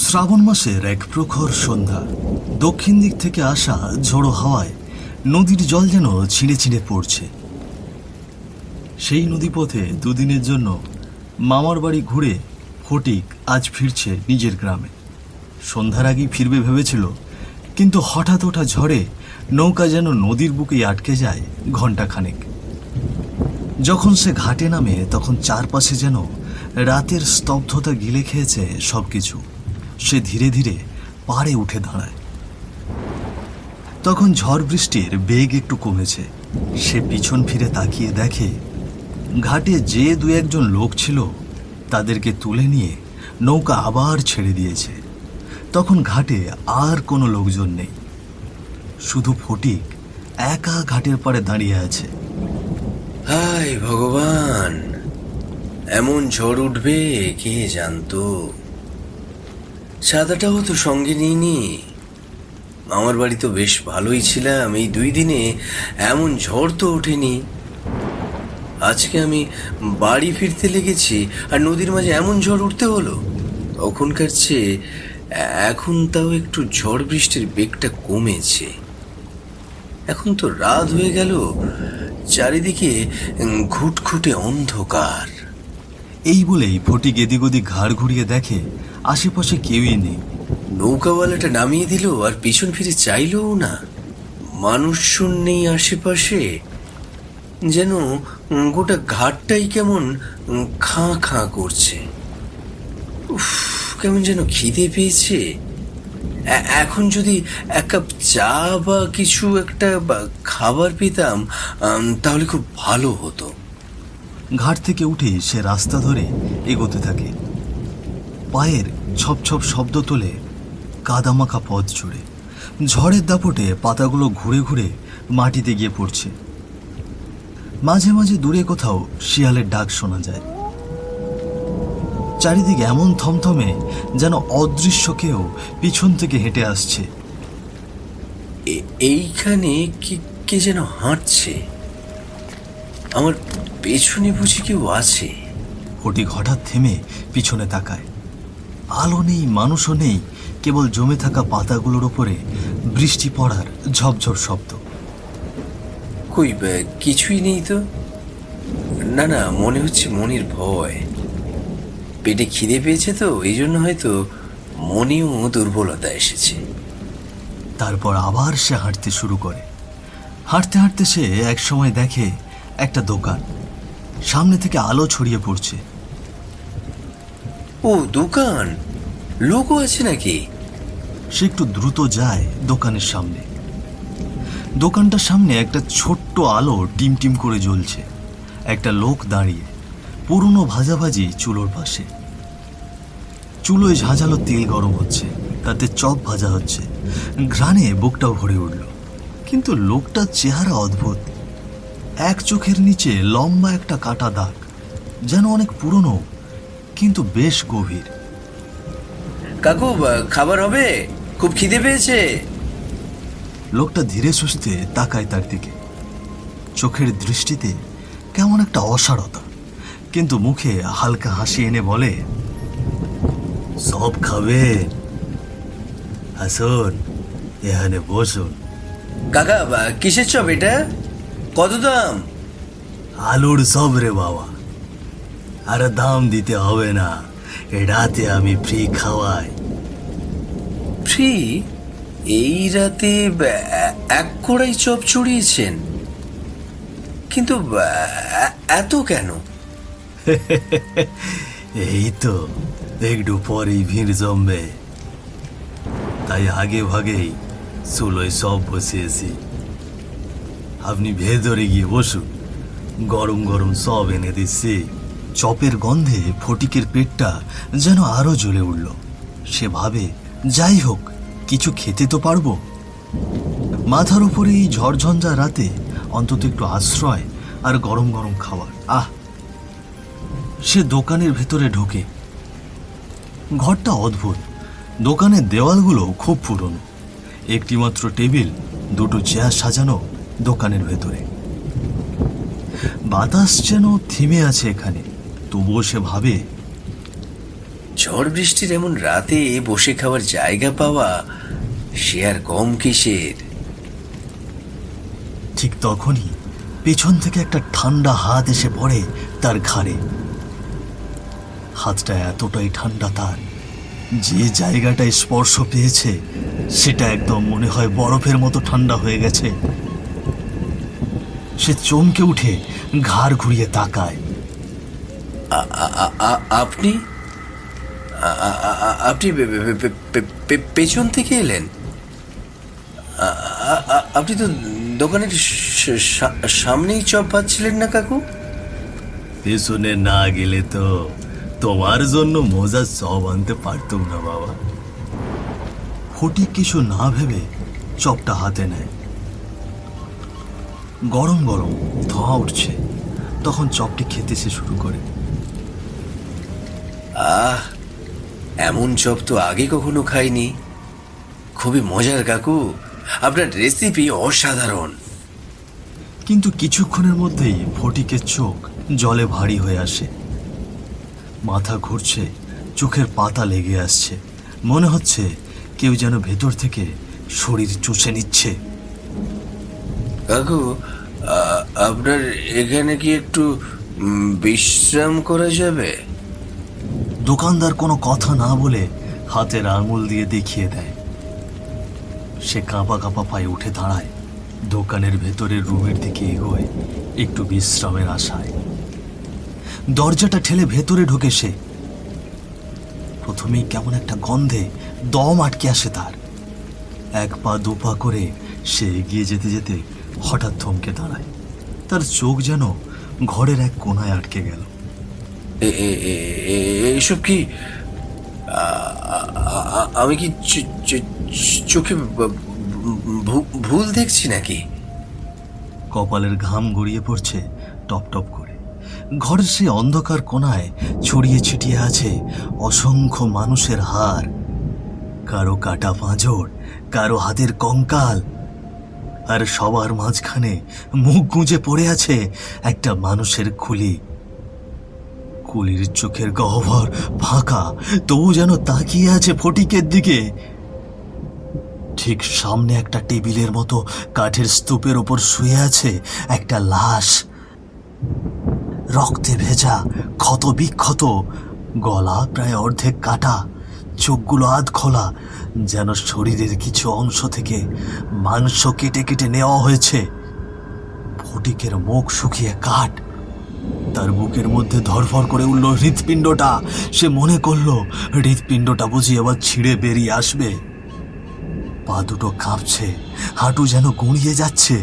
শ্রাবণ মাসের এক প্রখর সন্ধ্যা। দক্ষিণ দিক থেকে আসা ঝোড়ো হাওয়ায় নদীর জল যেন ছিঁড়ে ছিঁড়ে পড়ছে। সেই নদীপথে দুদিনের জন্য মামার বাড়ি ঘুরে ফটিক আজ ফিরছে নিজের গ্রামে। সন্ধ্যার আগেই ফিরবে ভেবেছিল, কিন্তু হঠাৎ ওঠা ঝড়ে নৌকা যেন নদীর বুকেই আটকে যায় ঘণ্টাখানেক। যখন সে ঘাটে নামে তখন চারপাশে যেন রাতের স্তব্ধতা গিলে খেয়েছে সবকিছু। সে ধীরে ধীরে পাড়ে উঠে দাঁড়ায়। তখন ঝড় বৃষ্টির বেগ একটু কমেছে। সে পিছন ফিরে তাকিয়ে দেখে ঘাটে যে দু একজন লোক ছিল তাদেরকে তুলে নিয়ে নৌকা আবার ছেড়ে দিয়েছে। তখন ঘাটে আর কোনো লোকজন নেই, শুধু ফটিক একা ঘাটের পাড়ে দাঁড়িয়ে আছে। হায় ভগবান, এমন ঝড় উঠবে কে জানতো। ছাতাটাও তো সঙ্গে নিইনি। আমার বাড়ি তো বেশ ভালোই ছিলাম, এই 2 দিনে এমন ঝড় তো ওঠেনি। আজকে আমি বাড়ি ফিরতে লেগেছি আর নদীর মাঝে এমন ঝড় উঠতে হলো। তখনকার চেয়ে এখন তাও একটু ঝড় বৃষ্টির বেগটা কমেছে। এখন তো রাত হয়ে গেল, চারিদিকে ঘুটঘুটে অন্ধকার। এই বলেই ফটিক এদিক ওদিক ঘাড় ঘুরিয়ে দেখে আশেপাশে কেউই নেই। নৌকাওয়ালাটা নামিয়ে দিল আর পিছন ফিরে চাইলও না। মানুষজন নেই আশেপাশে, যেন গোটা ঘাটটাই কেমন খাঁ খাঁ করছে। উফ, কেমন যেন খিদে পেয়েছে। এখন যদি 1 কাপ চা বা কিছু একটা খাবার পেতাম তাহলে খুব ভালো হতো। ঘাট থেকে উঠে সে রাস্তা ধরে এগোতে থাকে। পায়ের ছপ ছপ শব্দ তোলে কাদামাখা পথ জুড়ে। ঝড়ের দাপটে পাতাগুলো ঘুরে ঘুরে মাটিতে গিয়ে পড়ছে। মাঝে মাঝে দূরে কোথাও শিয়ালের ডাক শোনা যায়। চারিদিকে এমন থমথমে যেন অদৃশ্য কেউ পিছন থেকে হেঁটে আসছে। এইখানে কে যেন হাঁটছে। আমার পেছনে বুঝি কেউ আছে? ফটিক হঠাৎ থেমে পিছনে তাকায়। আলো নেই, মানুষও নেই, কেবল জমে থাকা পাতাগুলোর ওপরে বৃষ্টি পড়ার ঝপঝপ শব্দ। কই, কিছুই নেই তো। না না, মনে হচ্ছে মনির ভয়। পেটে খিদে পেয়েছে তো, এই জন্য হয়তো মনেও দুর্বলতা এসেছে। তারপর আবার সে হাঁটতে শুরু করে। হাঁটতে হাঁটতে সে এক সময় দেখে একটা দোকান। সামনে থেকে আলো ছড়িয়ে পড়ছে। ও দোকান, লোকও আছে নাকি? সে একটু দ্রুত যায় দোকানের সামনে। দোকানটার সামনে একটা ছোট্ট আলো টিম টিম করে জ্বলছে। একটা লোক দাঁড়িয়ে পুরনো ভাজাভাজি চুলোর পাশে। চুলোয় ঝাঁঝালো তেল গরম হচ্ছে, তাতে চপ ভাজা হচ্ছে। ঘ্রাণে বুকটাও ভরে উঠল। কিন্তু লোকটার চেহারা অদ্ভুত। এক চোখের নিচে লম্বা একটা কাটা দাগ, যেন অনেক পুরনো কিন্তু বেশ গভীর। কাকু, খাবার হবে? খুব খিদে পেয়েছে। লোকটা ধীরে সুস্থে তাকায় তার দিকে। চোখের দৃষ্টিতে কেমন একটা অসারতা, কিন্তু মুখে হালকা হাসি এনে বলে, সব খাবেন? আসুন, এখানে বসুন। কাকা, কিসের চপ এটা? কত দাম? আলুর সব রে বাবা, আর দাম দিতে হবে না, রাতে আমি ফ্রি খাওয়াই। ফ্রি? এই রাতে 1 কড়াই চপ চড়িয়েছেন? কিন্তু এত কেন? এই তো একটু পরেই ভিড় জমবে, তাই আগে ভাগেই চুলোয় সব বসিয়েছি। আপনি ভেতরে গিয়ে বসুন, গরম গরম সব এনে দিচ্ছি। চপের গন্ধে ফটিকের পেটটা যেন আরো জ্বলে উঠল। সে ভাবে, যাই হোক, কিছু খেতে তো পারবো। মাথার উপরে এই ঝড়ঝঞ্ঝা রাতে অন্তত একটু আশ্রয় আর গরম গরম খাবার। সে দোকানের ভেতরে ঢোকে। ঘরটা অদ্ভুত। দোকানের দেওয়ালগুলো খুব পুরনো। একটি মাত্র টেবিল, 2টো চেয়ার সাজানো দোকানের ভেতরে। বাতাস যেন থেমে আছে এখানে। তবুও সে ভাবে, ঝড় বৃষ্টির এমন রাতে বসে খাওয়ার জায়গা পাওয়া সে আর কম কিসের। ঠিক তখনই পেছন থেকে একটা ঠান্ডা হাত এসে পড়ে তার ঘাড়ে। হাতটা এতটাই ঠান্ডা তার, যে জায়গাটায় স্পর্শ পেয়েছে সেটা একদম মনে হয় বরফের মতো ঠান্ডা হয়ে গেছে। সে চমকে উঠে ঘাড় ঘুরিয়ে তাকায়। আপনি আপনি পেছন থেকে এলেন? আপনি তো দোকানের সামনেই চপ পাচ্ছিলেন না কাকু? পেছনে না গেলে তো তোমার জন্য মজার চপ আনতে পারতুম না বাবা। ফটিক কিছু না ভেবে চপটা হাতে নেয়। গরম গরম ধোঁয়া উঠছে, তখন চপটি খেতে সে শুরু করে। আহ, এমন চপ তো আগে কখনো খাইনি। খুবই মজার কাকু, আপনার রেসিপি অসাধারণ। কিন্তু কিছুক্ষণের মধ্যেই ফটিকের চোখ জলে ভারী হয়ে আসে, মাথা ঘুরছে, চোখের পাতা লেগে আসছে, মনে হচ্ছে কেউ যেন ভেতর থেকে শরীর চুষে নিচ্ছে। কাকু, আপনার এখানে কি একটু বিশ্রাম করা যাবে? দোকানদার কোনো কথা না বলে হাতের আঙুল দিয়ে দেখিয়ে দেয়। সে কাঁপা কাঁপা পায়ে উঠে দাঁড়ায়, দোকানের ভেতরের রুমের দিকে এগোয় একটু বিশ্রামের আশায়। দরজাটা ঠেলে ভেতরে ঢোকে সে। প্রথমেই কেমন একটা গন্ধে দম আটকে আসে তার। এক পা দু পা করে সে এগিয়ে যেতে যেতে হঠাৎ থমকে দাঁড়ায়। তার চোখ যেন ঘরের এক কোণায় আটকে গেল। এইসব কি? আমি কি চোখে ভুল দেখছি নাকি? কপালের ঘাম গড়িয়ে পড়ছে টপ টপ করে। ঘরের সেই অন্ধকার কোণায় ছড়িয়ে ছিটিয়ে আছে অসংখ্য মানুষের হাড়, কারো কাটা পাঁজর, কারো হাতের কঙ্কাল, আর সবার মাঝখানে মুখ গুঁজে পড়ে আছে একটা মানুষের খুলি। কুলির চোখের গহ্বর ফাঁকা, তবু যেন তাকিয়ে আছে ফটিকের দিকে। ঠিক সামনে একটা টেবিলের মতো কাঠের স্তূপের ওপর শুয়ে আছে একটা লাশ, রক্তে ভেজা, ক্ষত বিক্ষত, গলা প্রায় অর্ধেক কাটা, চোখগুলো আধ খোলা, যেন শরীরের কিছু অংশ থেকে মাংস কেটে কেটে নেওয়া হয়েছে। ফটিকের মুখ শুকিয়ে কাঠ, তার বুকের মধ্যে ধরফর করে উঠল হৃৎপিণ্ডটা। সে মনে করলো হৃৎপিণ্ডটা বুঝি এবার ছিঁড়ে বেরিয়ে আসবে। পা দুটো কাঁপছে, হাঁটু যেন গুঁড়িয়ে যাচ্ছে।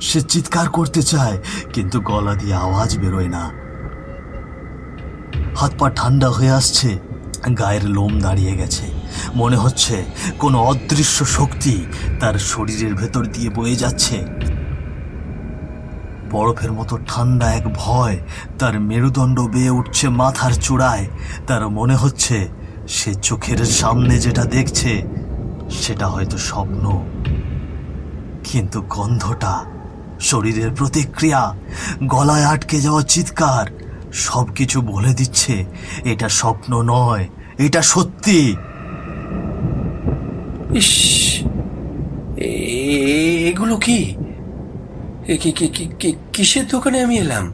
সে চিৎকার করতে চায়, কিন্তু গলা দিয়ে আওয়াজ বেরোয় না। হাত পা ঠান্ডা হয়ে আসছে, গায়ের লোম দাঁড়িয়ে গেছে। মনে হচ্ছে কোনো অদৃশ্য শক্তি তার শরীরের ভেতর দিয়ে বয়ে যাচ্ছে। বরফের মতো ঠান্ডা এক ভয় তার মেরুদণ্ড বেয়ে উঠছে মাথার চূড়ায়। তার মনে হচ্ছে সে চোখের সামনে যেটা দেখছে সেটা হয়তো স্বপ্ন, কিন্তু গন্ধটা, শরীরের প্রতিক্রিয়া, গলায় আটকে যাওয়া চিৎকার, সবকিছু বলে দিচ্ছে এটা স্বপ্ন নয়, এটা সত্যি। ইস, এগুলো কি? কিসের দোকানে আমি এলাম?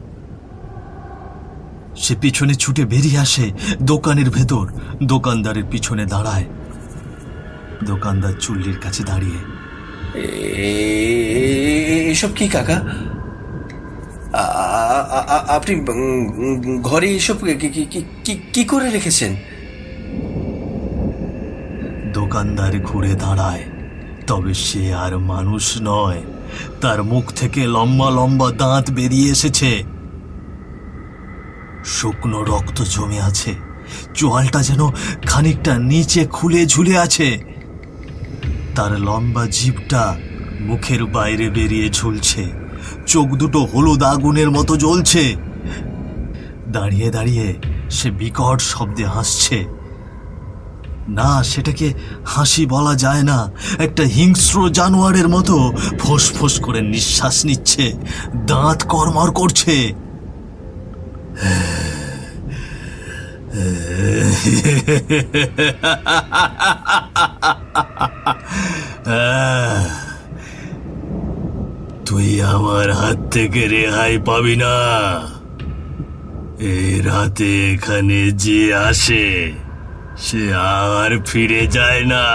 সে পিছনে ছুটে বেরিয়ে আসে দোকানের ভেতর, দোকানদারের পিছনে দাঁড়ায়। দোকানদার চুল্লির কাছে দাঁড়িয়ে, এসব কি কাকা? আপনি ঘরে এসব কি করে রেখেছেন? দোকানদার ঘুরে দাঁড়ায়, তবে সে আর মানুষ নয়। তার মুখ থেকে লম্বা লম্বা দাঁত বেরিয়ে এসেছে, শুকনো রক্ত জমে আছে, চোয়ালটা যেন খানিকটা নিচে খুলে ঝুলে আছে। তার লম্বা জিভটা মুখের বাইরে বেরিয়ে ঝুলছে, চোখ দুটো হলুদ আগুনের মতো জ্বলছে। দাঁড়িয়ে দাঁড়িয়ে সে বিকট শব্দে হাসছে। না, সেটাকে হাসি বলা যায় না, একটা হিংস্র জানোয়ারের মতো ফোঁস করে নিঃশ্বাস নিচ্ছে, দাঁত কড়মড় করছে। তুই আমার হাত থেকে রেহাই পাবি না। এই রাতে এখানে যে আসে সে আর ফিরে যায় না।